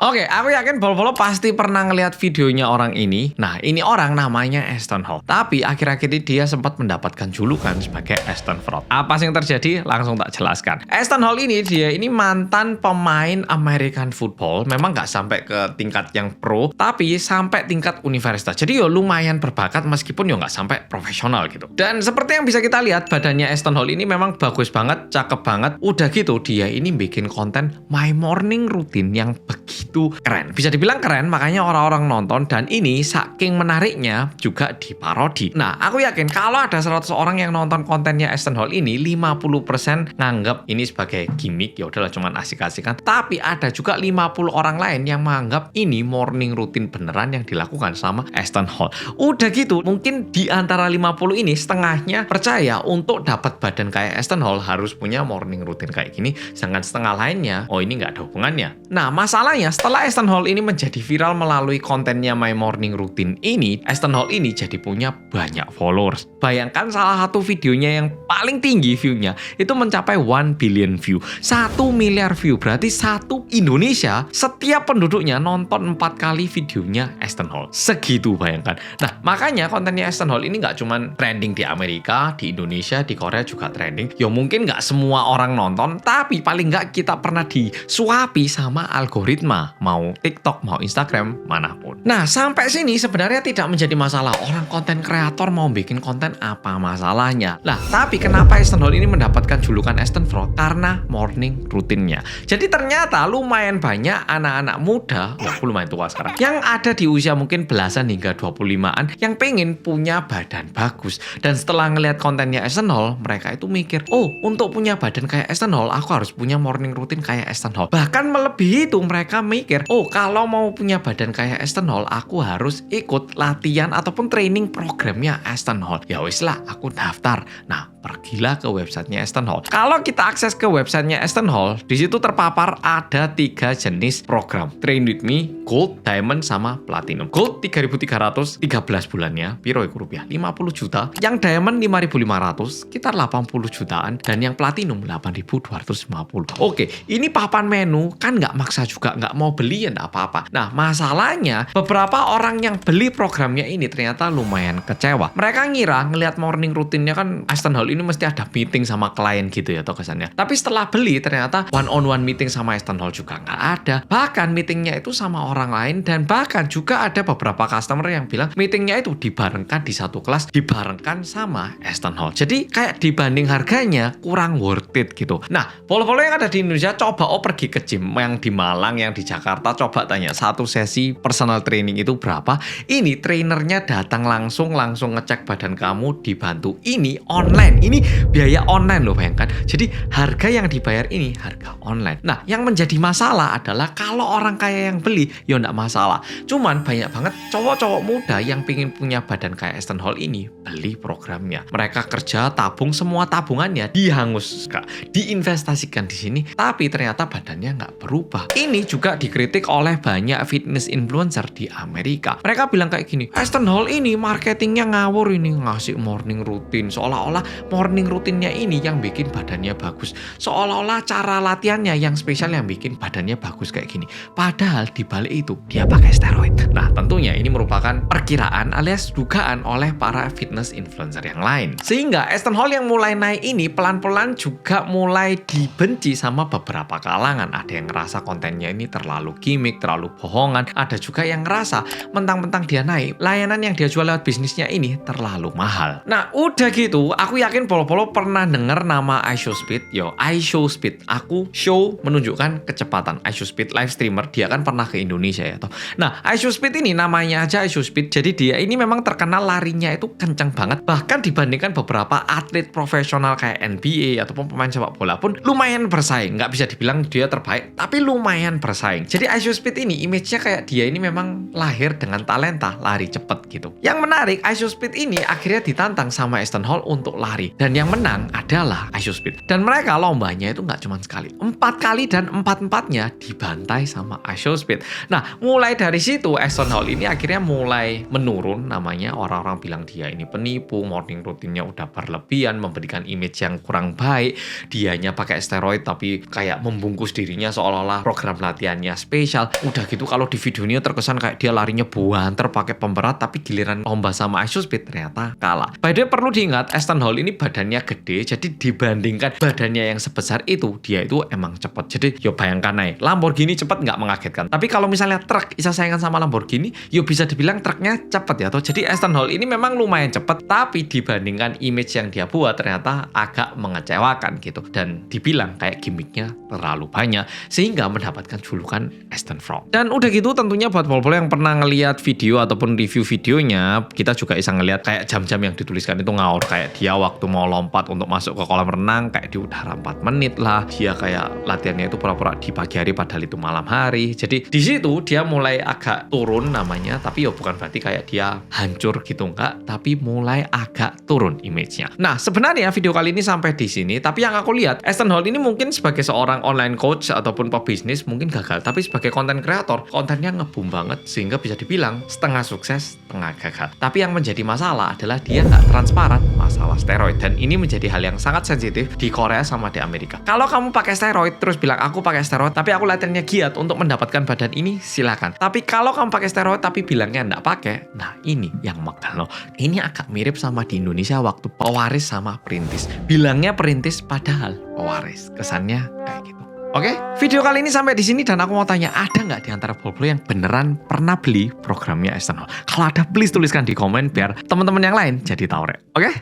Oke, aku yakin bolo-bolo pasti pernah ngelihat videonya orang ini. Nah, ini orang namanya Aston Hall. Tapi akhir-akhir ini dia sempat mendapatkan julukan sebagai Aston Fraud. Apa sih yang terjadi? Langsung tak jelaskan. Aston Hall dia ini mantan pemain American football. Memang nggak sampai ke tingkat yang pro, tapi sampai tingkat universitas. Jadi yo lumayan berbakat meskipun yo nggak sampai profesional gitu. Dan seperti yang bisa kita lihat, badannya Aston Hall ini memang bagus banget, cakep banget. Udah gitu, dia ini bikin konten My Morning Routine yang begitu keren. Bisa dibilang keren, makanya orang-orang nonton, dan ini saking menariknya juga diparodi. Nah, aku yakin kalau ada 100 orang yang nonton kontennya Aston Hall ini, 50% nganggap ini sebagai gimmick, ya udahlah cuman asik-asikan. Tapi ada juga 50 orang lain yang menganggap ini morning routine beneran yang dilakukan sama Aston Hall. Udah gitu, mungkin di antara 50 ini setengahnya percaya untuk dapat badan kayak Aston Hall harus punya morning routine kayak gini, sedangkan setengah lainnya, oh ini nggak ada hubungannya. Nah, masalahnya setelah Aston Hall ini menjadi viral melalui kontennya My Morning Routine ini, Aston Hall ini jadi punya banyak followers. Bayangkan salah satu videonya yang paling tinggi view-nya itu mencapai 1 billion view. 1 miliar view, berarti satu Indonesia setiap penduduknya nonton 4 kali videonya Aston Hall. Segitu bayangkan. Nah, makanya kontennya Aston Hall ini nggak cuman trending di Amerika, di Indonesia, di Korea juga trending. Ya mungkin nggak semua orang nonton, tapi paling nggak kita pernah disuapi sama algoritma. Mau TikTok, mau Instagram, manapun. Nah, sampai sini sebenarnya tidak menjadi masalah. Orang konten kreator mau bikin konten, apa masalahnya? Lah, tapi kenapa Aston Hall ini mendapatkan julukan Aston Fraud? Karena morning rutinnya. Jadi ternyata lumayan banyak anak-anak muda, aku lumayan tua sekarang, yang ada di usia mungkin belasan hingga 25-an yang pengen punya badan bagus. Dan setelah ngelihat kontennya Aston Hall, mereka itu mikir, oh, untuk punya badan kayak Aston Hall, aku harus punya morning routine kayak Aston Hall. Bahkan melebihi itu, mereka mikir, oh, kalau mau punya badan kayak Aston Hall, aku harus ikut latihan ataupun training programnya Aston Hall. Ya wis lah, aku daftar. Nah, pergilah ke websitenya Aston Hall. Kalau kita akses ke websitenya Aston Hall, di situ terpapar ada 3 jenis program. Train with me, Gold, Diamond, sama Platinum. Gold 3.300, 13 bulannya, piro iku rupiah? 50 juta. Yang Diamond 5.500, sekitar 80 jutaan. Dan yang Platinum 8.250. Oke, ini papan menu, kan nggak maksa juga, nggak mau beli ya nggak apa-apa. Nah, masalahnya beberapa orang yang beli programnya ini ternyata lumayan kecewa. Mereka ngira ngelihat morning rutinnya kan Aston Hall ini mesti ada meeting sama klien gitu ya, atau kesannya. Tapi setelah beli ternyata one on one meeting sama Aston Hall juga nggak ada. Bahkan meetingnya itu sama orang lain, dan bahkan juga ada beberapa customer yang bilang meetingnya itu dibarengkan di satu kelas, dibarengkan sama Aston Hall. Jadi kayak dibanding harganya kurang worth it gitu. Nah, polo-polo yang ada di Indonesia coba pergi ke gym yang di Malang, yang di Jakarta, coba tanya satu sesi personal training itu berapa. Ini trainernya datang langsung ngecek badan kamu, dibantu. Ini online, ini biaya online loh, bayangkan. Jadi harga yang dibayar ini harga online. Nah, yang menjadi masalah adalah kalau orang kaya yang beli, ya enggak masalah. Cuman banyak banget cowok-cowok muda yang pingin punya badan kayak Aston Hall ini, beli programnya. Mereka kerja, tabung, semua tabungannya dihangus, diinvestasikan di sini, tapi ternyata badannya nggak berubah. Ini juga dikritik oleh banyak fitness influencer di Amerika. Mereka bilang kayak gini, Aston Hall ini marketingnya ngawur, ini ngasih morning routine, seolah-olah morning rutinnya ini yang bikin badannya bagus, seolah-olah cara latihannya yang spesial yang bikin badannya bagus kayak gini. Padahal di balik itu dia pakai steroid. Nah, tentunya ini merupakan perkiraan alias dugaan oleh para fitness influencer yang lain. Sehingga Aston Hall yang mulai naik ini pelan-pelan juga mulai dibenci sama beberapa kalangan. Ada yang ngerasa kontennya ini terlalu gimmick, terlalu bohongan. Ada juga yang ngerasa mentang-mentang dia naik, layanan yang dia jual lewat bisnisnya ini terlalu mahal. Nah, udah gitu, aku yakin polo-polo pernah denger nama iShowSpeed. Yo, iShowSpeed, aku show menunjukkan kecepatan. iShowSpeed live streamer, dia kan pernah ke Indonesia ya toh. Nah, iShowSpeed ini namanya aja iShowSpeed. Jadi dia ini memang terkenal larinya itu kenceng banget. Bahkan dibandingkan beberapa atlet profesional kayak NBA ataupun pemain sepak bola pun lumayan bersaing. Nggak bisa dibilang dia terbaik, tapi lumayan bersaing. Jadi iShowSpeed ini image-nya kayak dia ini memang lahir dengan talenta lari cepet gitu. Yang menarik, iShowSpeed ini akhirnya ditantang sama Aston Hall untuk lari kali. Dan yang menang adalah Isospeed. Dan mereka lombanya itu nggak cuma sekali, 4 kali dan 4-4-nya dibantai sama Isospeed. Nah, mulai dari situ Aston Hall ini akhirnya mulai menurun namanya. Orang-orang bilang dia ini penipu, morning rutinnya udah berlebihan, memberikan image yang kurang baik. Dianya pakai steroid tapi kayak membungkus dirinya seolah-olah program latihannya spesial. Udah gitu kalau di videonya terkesan kayak dia larinya buanter pakai pemberat, tapi giliran lomba sama Isospeed ternyata kalah. By the way, perlu diingat Aston Hall ini badannya gede, jadi dibandingkan badannya yang sebesar itu, dia itu emang cepet. Jadi yo bayangkan aja, Lamborghini cepet nggak mengagetkan. Tapi kalau misalnya truk bisa saingan sama Lamborghini, yo bisa dibilang truknya cepet ya. Jadi Aston Hall ini memang lumayan cepet, tapi dibandingkan image yang dia buat ternyata agak mengecewakan gitu. Dan dibilang kayak gimmicknya terlalu banyak, sehingga mendapatkan julukan Aston Frog. Dan udah gitu tentunya buat pol-pol yang pernah ngelihat video ataupun review videonya, kita juga bisa ngelihat kayak jam-jam yang dituliskan itu ngawur. Kayak dia waktu mau lompat untuk masuk ke kolam renang kayak di udara 4 menit lah. Dia kayak latihannya itu pura-pura di pagi hari padahal itu malam hari. Jadi di situ dia mulai agak turun namanya, tapi ya bukan berarti kayak dia hancur gitu enggak, tapi mulai agak turun image-nya. Nah, sebenarnya video kali ini sampai di sini, tapi yang aku lihat Aston Hall ini mungkin sebagai seorang online coach ataupun pebisnis mungkin gagal, tapi sebagai konten kreator, kontennya ngebum banget sehingga bisa dibilang setengah sukses, setengah gagal. Tapi yang menjadi masalah adalah dia nggak transparan masalah steroid, dan ini menjadi hal yang sangat sensitif di Korea sama di Amerika. Kalau kamu pakai steroid terus bilang aku pakai steroid tapi aku latihannya giat untuk mendapatkan badan ini, silakan. Tapi kalau kamu pakai steroid tapi bilangnya nggak pakai, nah ini yang megal loh. Ini agak mirip sama di Indonesia waktu pewaris sama perintis. Bilangnya perintis padahal pewaris. Kesannya kayak gitu. Oke, video kali ini sampai di sini, dan aku mau tanya, ada nggak di antara pol-pol yang beneran pernah beli programnya Aston Hall? Kalau ada, please tuliskan di komen biar teman-teman yang lain jadi tahu, Rek. Oke?